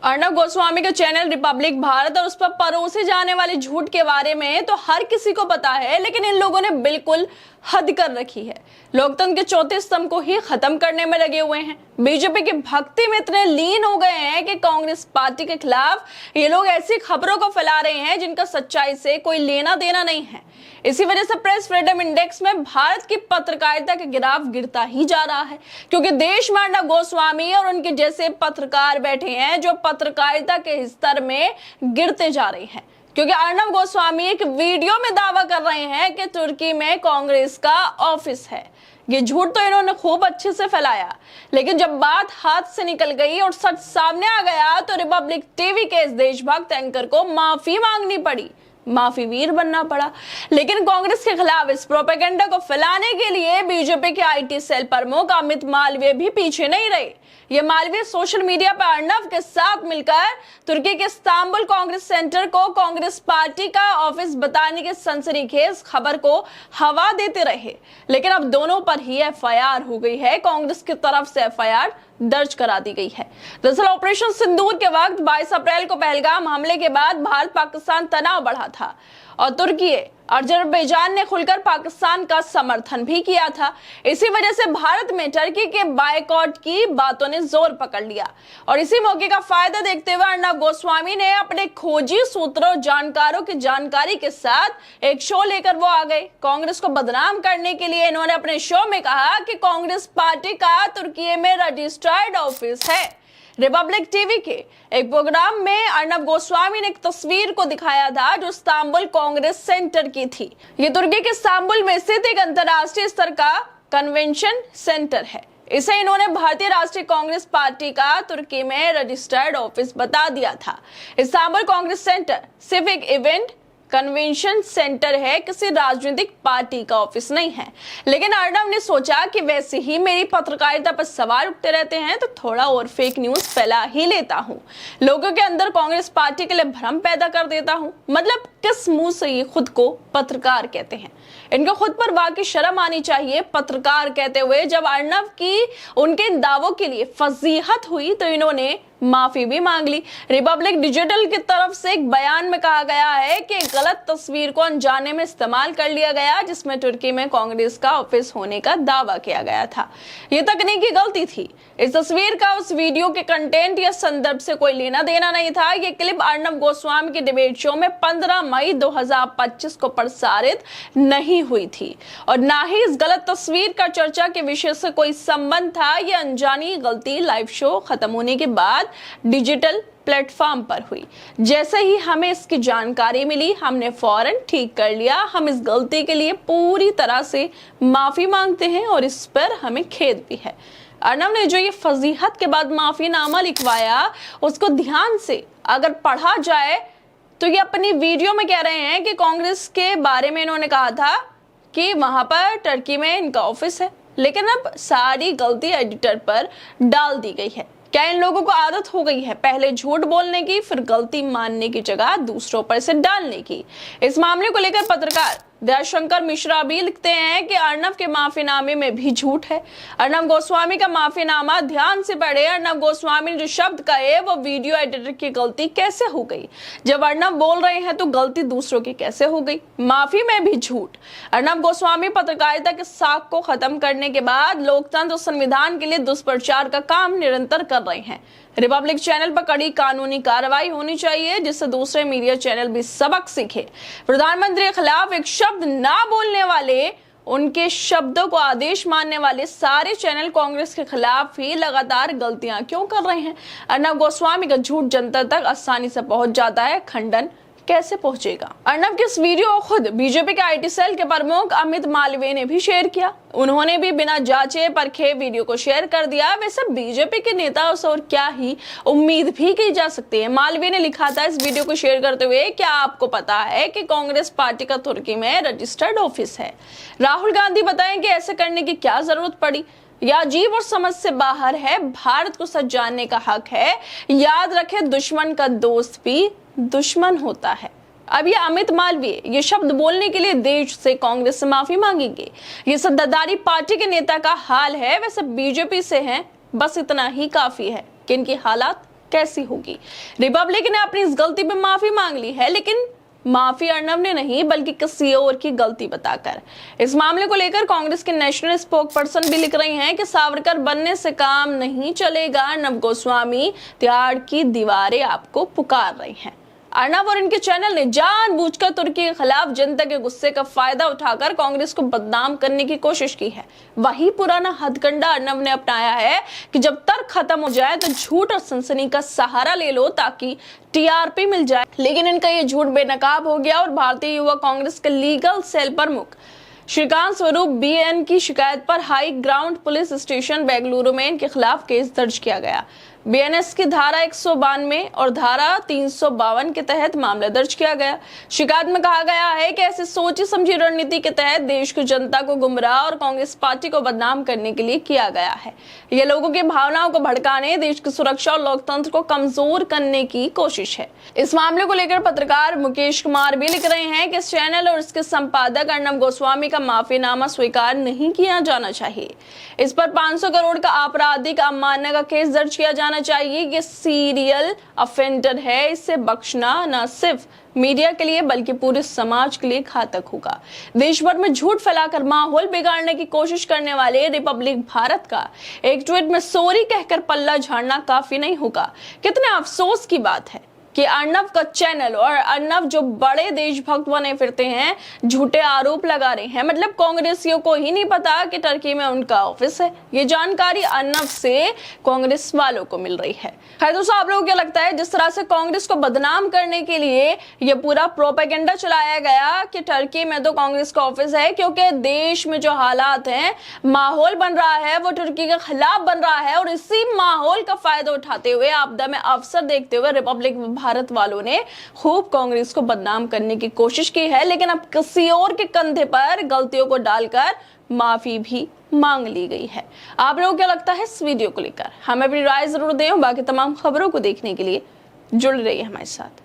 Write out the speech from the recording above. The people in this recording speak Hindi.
अर्नब गोस्वामी का चैनल रिपब्लिक भारत और उस पर परोसे जाने वाले झूठ के बारे में तो हर किसी को पता है, लेकिन इन लोगों ने बिल्कुल हद कर रखी है। लोकतंत्र के चौथे स्तंभ को ही खत्म करने में लगे हुए हैं। बीजेपी की भक्ति में इतने लीन हो गए हैं कि कांग्रेस पार्टी के खिलाफ ये लोग ऐसी खबरों को फैला रहे हैं जिनका सच्चाई से कोई लेना देना नहीं है। इसी वजह से प्रेस फ्रीडम इंडेक्स में भारत की पत्रकारिता का ग्राफ गिरता ही जा रहा है, क्योंकि देश में अर्नब गोस्वामी और उनके जैसे पत्रकार बैठे हैं जो पत्रकारिता के स्तर में गिरते जा रहे हैं। क्योंकि अर्नब गोस्वामी एक वीडियो में दावा कर रहे हैं कि तुर्की में कांग्रेस का ऑफिस है। ये झूठ तो इन्होंने खूब अच्छे से फैलाया, लेकिन जब बात हाथ से निकल गई और सच सामने आ गया तो रिपब्लिक टीवी के इस देशभक्त एंकर को माफी मांगनी पड़ी, माफी वीर बनना पड़ा। लेकिन कांग्रेस के खिलाफ इस प्रोपेगेंडा को फैलाने के लिए बीजेपी के आईटी सेल प्रमुख अमित मालवीय भी पीछे नहीं रहे। ये मालवीय सोशल मीडिया पर अर्नब के साथ मिलकर तुर्की के इस्तांबुल कांग्रेस सेंटर को कांग्रेस पार्टी का ऑफिस बताने के सनसनीखेज खबर को हवा देते रहे। लेकिन अब दोनों पर ही एफआईआर हो गई है। कांग्रेस की तरफ से एफआईआर दर्ज करा दी गई है। दरअसल ऑपरेशन सिंदूर के वक्त 22 अप्रैल को पहलगाम हमले के बाद भारत पाकिस्तान तनाव बढ़ा था और तुर्की अजरबैजान ने खुलकर पाकिस्तान का समर्थन भी किया था। इसी वजह से भारत में टर्की के बायकॉट की बातों ने जोर पकड़ लिया और इसी मौके का फायदा देखते हुए अर्नब गोस्वामी ने अपने खोजी सूत्रों जानकारों की जानकारी के साथ एक शो लेकर वो आ गए। कांग्रेस को बदनाम करने के लिए इन्होंने अपने शो में कहा कि कांग्रेस पार्टी का तुर्की में रजिस्टर्ड ऑफिस है। रिपब्लिक टीवी के एक प्रोग्राम में अर्नब गोस्वामी ने एक तस्वीर को दिखाया था जो इस्तांबुल कांग्रेस सेंटर की थी। ये तुर्की के इस्तांबुल में स्थित एक अंतर्राष्ट्रीय स्तर का कन्वेंशन सेंटर है। इसे इन्होंने भारतीय राष्ट्रीय कांग्रेस पार्टी का तुर्की में रजिस्टर्ड ऑफिस बता दिया था। इस्तांबुल कांग्रेस सेंटर सिर्फ एक इवेंट कन्वेंशन सेंटर है, किसी राजनीतिक पार्टी का ऑफिस नहीं है। लेकिन अर्नब ने सोचा कि वैसे ही मेरी पत्रकारिता पर सवाल उठते रहते हैं तो थोड़ा और फेक न्यूज फैला ही लेता हूँ, लोगों के अंदर कांग्रेस पार्टी के लिए भ्रम पैदा कर देता हूँ। मतलब किस मुंह से ये खुद को पत्रकार कहते हैं? इनको खुद पर वाकई शर्म आनी चाहिए पत्रकार कहते हुए। जब अर्नब की उनके दावों के लिए फजीहत हुई तो इन्होंने माफी भी मांग ली। रिपब्लिक डिजिटल की तरफ से एक बयान में कहा गया है कि गलत तस्वीर को अनजाने में इस्तेमाल कर लिया गया, जिसमें तुर्की में कांग्रेस का ऑफिस होने का दावा किया गया था। यह तकनीकी गलती थी। इस तस्वीर का उस वीडियो के कंटेंट या संदर्भ से कोई लेना देना नहीं था। यह क्लिप अर्नब गोस्वामी के डिबेट शो में 15 मई 2025 को प्रसारित नहीं हुई थी और ना ही इस गलत तस्वीर का चर्चा के विषय से कोई संबंध था। यह अनजानी गलती लाइव शो खत्म होने के बाद डिजिटल प्लेटफॉर्म पर हुई। जैसे ही हमें इसकी जानकारी मिली हमने फौरन ठीक कर लिया। हम इस गलती के लिए पूरी तरह से माफी मांगते हैं और इस पर हमें खेद भी है। अर्नब ने जो ये फजीहत के बाद माफीनामा लिखवाया उसको ध्यान से अगर पढ़ा जाए तो ये अपनी वीडियो में कह रहे हैं कि कांग्रेस के बारे में इन्होंने कहा था कि वहां पर टर्की में इनका ऑफिस है, लेकिन अब सारी गलती एडिटर पर डाल दी गई है। क्या इन लोगों को आदत हो गई है पहले झूठ बोलने की, फिर गलती मानने की जगह दूसरों पर से डालने की? इस मामले को लेकर पत्रकार दयाशंकर मिश्रा भी लिखते हैं कि अर्नब के माफीनामे में भी झूठ है। अर्नब गोस्वामी का माफीनामा ध्यान से पढ़े। अर्नब गोस्वामी ने जो शब्द कहे वो वीडियो एडिटर की गलती कैसे हो गई? जब अर्नब बोल रहे हैं तो गलती दूसरों की कैसे हो गई? माफी में भी झूठ। अर्नब गोस्वामी पत्रकारिता के साख को खत्म करने के बाद लोकतंत्र और संविधान के लिए दुष्प्रचार का काम निरंतर कर रहे हैं। रिपब्लिक चैनल पर कड़ी कानूनी कार्रवाई होनी चाहिए जिससे दूसरे मीडिया चैनल भी सबक सीखे। प्रधानमंत्री के खिलाफ एक शब्द ना बोलने वाले, उनके शब्दों को आदेश मानने वाले सारे चैनल कांग्रेस के खिलाफ ही लगातार गलतियां क्यों कर रहे हैं? अर्नब गोस्वामी का झूठ जनता तक आसानी से पहुंच जाता है, खंडन कैसे पहुंचेगा? अर्नब के इस वीडियो को खुद बीजेपी के आईटी सेल के प्रमुख अमित मालवीय ने भी शेयर किया। उन्होंने भी बिना जांचे परखे वीडियो को शेयर कर दिया। वैसे बीजेपी के नेताओं से और क्या ही उम्मीद भी की जा सकती है। मालवीय ने लिखा था इस वीडियो को शेयर करते हुए, क्या आपको पता है कि कांग्रेस पार्टी का तुर्की में रजिस्टर्ड ऑफिस है? राहुल गांधी बताएं कि ऐसे करने की क्या जरूरत पड़ी? यह अजीब और समझ से बाहर है। भारत को सच जानने का हक है। याद रखे दुश्मन का दोस्त भी दुश्मन होता है। अब ये अमित मालवीय ये शब्द बोलने के लिए देश से कांग्रेस से माफी मांगेंगे। ये सत्ताधारी पार्टी के नेता का हाल है। वैसे बीजेपी से है, बस इतना ही काफी है कि इनकी हालात कैसी होगी। रिपब्लिक ने अपनी इस गलती पे माफी मांग ली है, लेकिन माफी अर्नब ने नहीं बल्कि किसी और की गलती बताकर। इस मामले को लेकर कांग्रेस के नेशनल स्पोक पर्सन भी लिख रही हैं कि सावरकर बनने से काम नहीं चलेगा, अर्नब गोस्वामी तिहाड़ की दीवारें आपको पुकार रही हैं। अर्नब और इनके चैनल ने जानबूझकर तुर्की के खिलाफ जनता के गुस्से का फायदा उठाकर कांग्रेस को बदनाम करने की कोशिश की है। वही पुराना हथकंडा अर्नब ने अपनाया है कि जब तर्क खत्म हो जाए तो झूठ और सनसनी का सहारा ले लो ताकि टीआरपी मिल जाए। लेकिन इनका ये झूठ बेनकाब हो गया और भारतीय युवा कांग्रेस के लीगल सेल प्रमुख श्रीकांत स्वरूप बीएन की शिकायत पर high ground police station Bengaluru में इनके खिलाफ केस दर्ज किया गया। बीएनएस की धारा 192 और धारा 352 के तहत मामला दर्ज किया गया। शिकायत में कहा गया है कि ऐसी सोची समझी रणनीति के तहत देश की जनता को गुमराह और कांग्रेस पार्टी को बदनाम करने के लिए किया गया है। यह लोगों की भावनाओं को भड़काने, देश की सुरक्षा और लोकतंत्र को कमजोर करने की कोशिश है। इस मामले को लेकर पत्रकार मुकेश कुमार भी लिख रहे हैं कि इस चैनल और इसके संपादक अर्नब गोस्वामी का माफीनामा स्वीकार नहीं किया जाना चाहिए। इस पर 500 करोड़ का आपराधिक अवमानना का केस दर्ज किया जाना चाहिए। ये सीरियल अफेंडर है, इसे बख्शना न सिर्फ मीडिया के लिए बल्कि पूरे समाज के लिए घातक होगा। देश भर में झूठ फैलाकर माहौल बिगाड़ने की कोशिश करने वाले रिपब्लिक भारत का एक ट्वीट में सॉरी कहकर पल्ला झाड़ना काफी नहीं होगा। कितने अफसोस की बात है कि अर्नब का चैनल और अर्नब जो बड़े देशभक्त बने फिरते हैं, झूठे आरोप लगा रहे हैं। मतलब कांग्रेसियों को ही नहीं पता कि टर्की में उनका ऑफिस है। ये जानकारी अर्नब से कांग्रेस वालों को मिल रही है। खैर दोस्तों, आप लोगों को क्या लगता है जिस तरह से कांग्रेस को बदनाम करने के लिए ये पूरा प्रोपेगेंडा चलाया गया कि टर्की में तो कांग्रेस का ऑफिस है, क्योंकि देश में जो हालात हैं, माहौल बन रहा है वो तुर्की के खिलाफ बन रहा है और इसी माहौल का फायदा उठाते हुए, आपदा में अवसर देखते हुए रिपब्लिक भारत वालों ने खूब कांग्रेस को बदनाम करने की कोशिश की है। लेकिन अब किसी और के कंधे पर गलतियों को डालकर माफी भी मांग ली गई है। आप लोगों को क्या लगता है इस वीडियो को लेकर? हमें अपनी राय जरूर दें। बाकी तमाम खबरों को देखने के लिए जुड़े रहिए हमारे साथ।